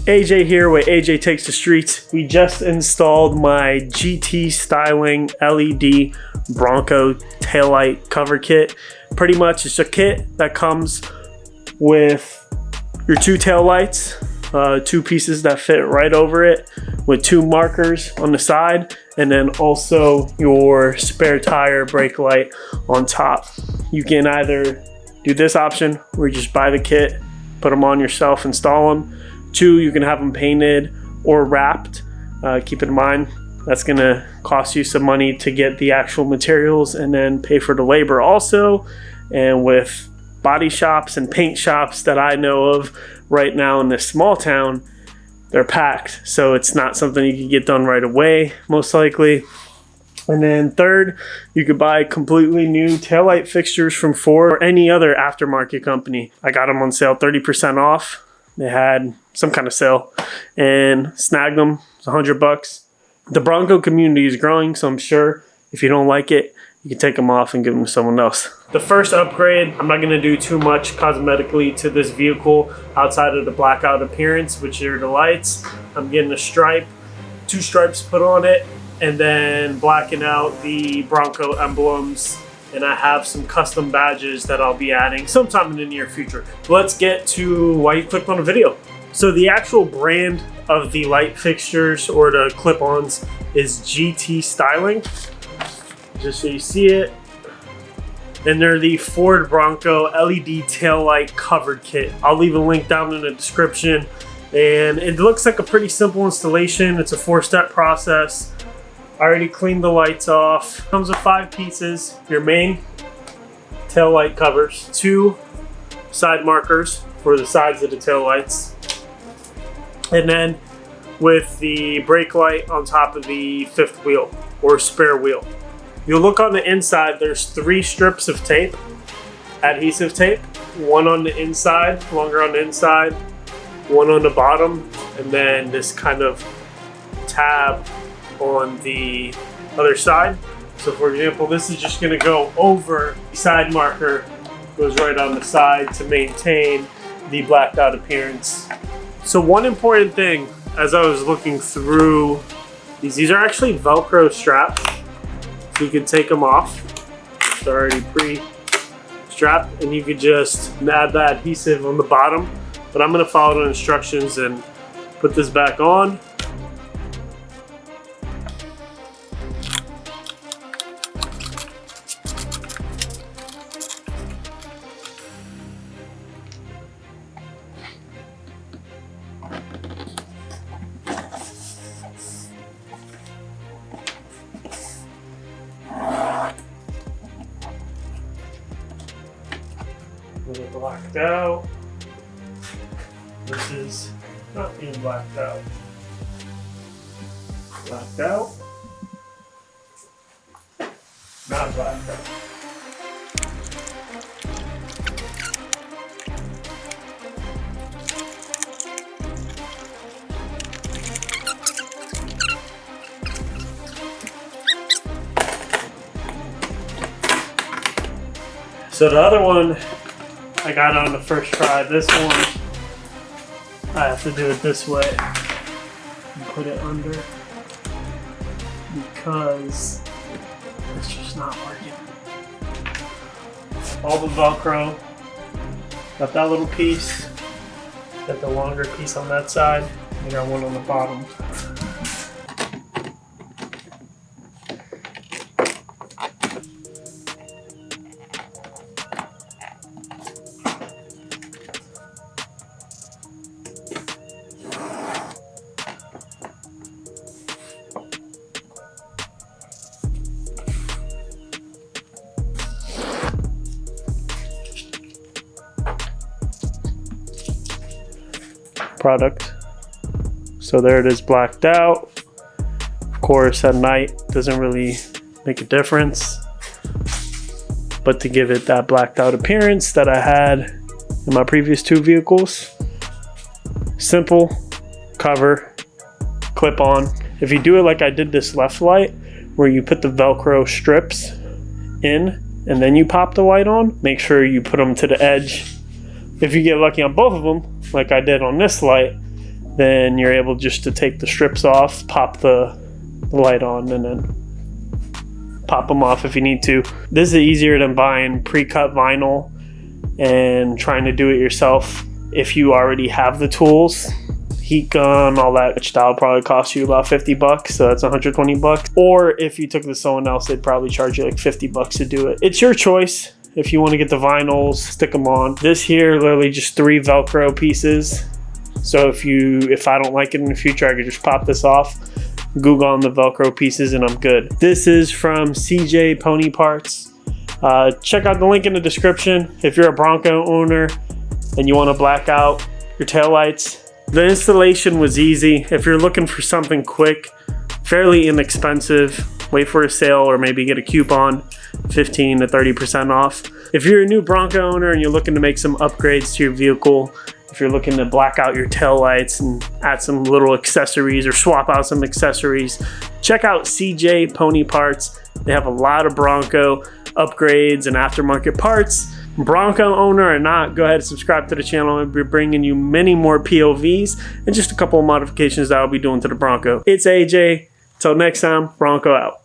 AJ here with AJ Takes the Streets. We just installed my GT styling LED Bronco taillight cover kit. Pretty much it's a kit that comes with your two taillights, two pieces that fit right over it with two markers on the side, and then also your spare tire brake light on top. You can either do this option where you just buy the kit, put them on yourself, install them. Two, you can have them painted or wrapped. Keep in mind, that's gonna cost you some money to get the actual materials and then pay for the labor also. And with body shops and paint shops that I know of right now in this small town, they're packed. So it's not something you can get done right away, most likely. And then third, you could buy completely new taillight fixtures from Ford or any other aftermarket company. I got them on sale 30% off. They had some kind of sale and snagged them. It's $100. The Bronco community is growing, so I'm sure if you don't like it, you can take them off and give them to someone else. The first upgrade, I'm not gonna do too much cosmetically to this vehicle outside of the blackout appearance, which are the lights. I'm getting a stripe, two stripes put on it, and then blacking out the Bronco emblems. And I have some custom badges that I'll be adding sometime in the near future. Let's get to why you clicked on the video. So the actual brand of the light fixtures or the clip-ons is GT Styling, just so you see it. And they're the Ford Bronco LED taillight covered kit. I'll leave a link down in the description. And it looks like a pretty simple installation. It's a 4-step process. I already cleaned the lights off. Comes with 5 pieces. Your main tail light covers, 2 side markers for the sides of the tail lights, and then with the brake light on top of the 5th wheel or spare wheel. You'll look on the inside, there's 3 strips of tape, adhesive tape, 1 on the inside, longer on the inside, 1 on the bottom, and then this kind of tab on the other side. So for example, this is just going to go over the side marker, goes right on the side to maintain the blacked out appearance. So one important thing as I was looking through these are actually Velcro straps, so you can take them off. It's already pre-strapped, and you could just add the adhesive on the bottom, but I'm going to follow the instructions and put this back on. With it blacked out. This is not being blacked out. Blacked out. Not blacked out. So the other one I got on the first try. This one I have to do it this way and put it under because it's just not working. All the Velcro, got that little piece, got the longer piece on that side, and got one on the bottom. Product. So there it is, blacked out. Of course, at night doesn't really make a difference, but to give it that blacked out appearance that I had in my previous 2 vehicles, simple cover, clip on. If you do it like I did this left light, where you put the Velcro strips in and then you pop the light on, make sure you put them to the edge. If you get lucky on both of them, like I did on this light, then you're able just to take the strips off, pop the light on, and then pop them off if you need to. This is easier than buying pre-cut vinyl and trying to do it yourself. If you already have the tools, heat gun, all that, which that'll probably cost you about 50 bucks, so that's 120 bucks. Or if you took it to someone else, they'd probably charge you like 50 bucks to do it. It's your choice. If you want to get the vinyls, stick them on. This here, literally just 3 Velcro pieces. So if I don't like it in the future, I could just pop this off, Google on the Velcro pieces, and I'm good. This is from CJ Pony Parts. Check out the link in the description if you're a Bronco owner and you want to black out your taillights. The installation was easy. If you're looking for something quick, fairly inexpensive, wait for a sale or maybe get a coupon, 15 to 30% off. If you're a new Bronco owner and you're looking to make some upgrades to your vehicle, if you're looking to black out your taillights and add some little accessories or swap out some accessories, check out CJ Pony Parts. They have a lot of Bronco upgrades and aftermarket parts. Bronco owner or not, go ahead and subscribe to the channel. I'll be bringing you many more POVs and just a couple of modifications that I'll be doing to the Bronco. It's AJ. Till next time, Bronco out.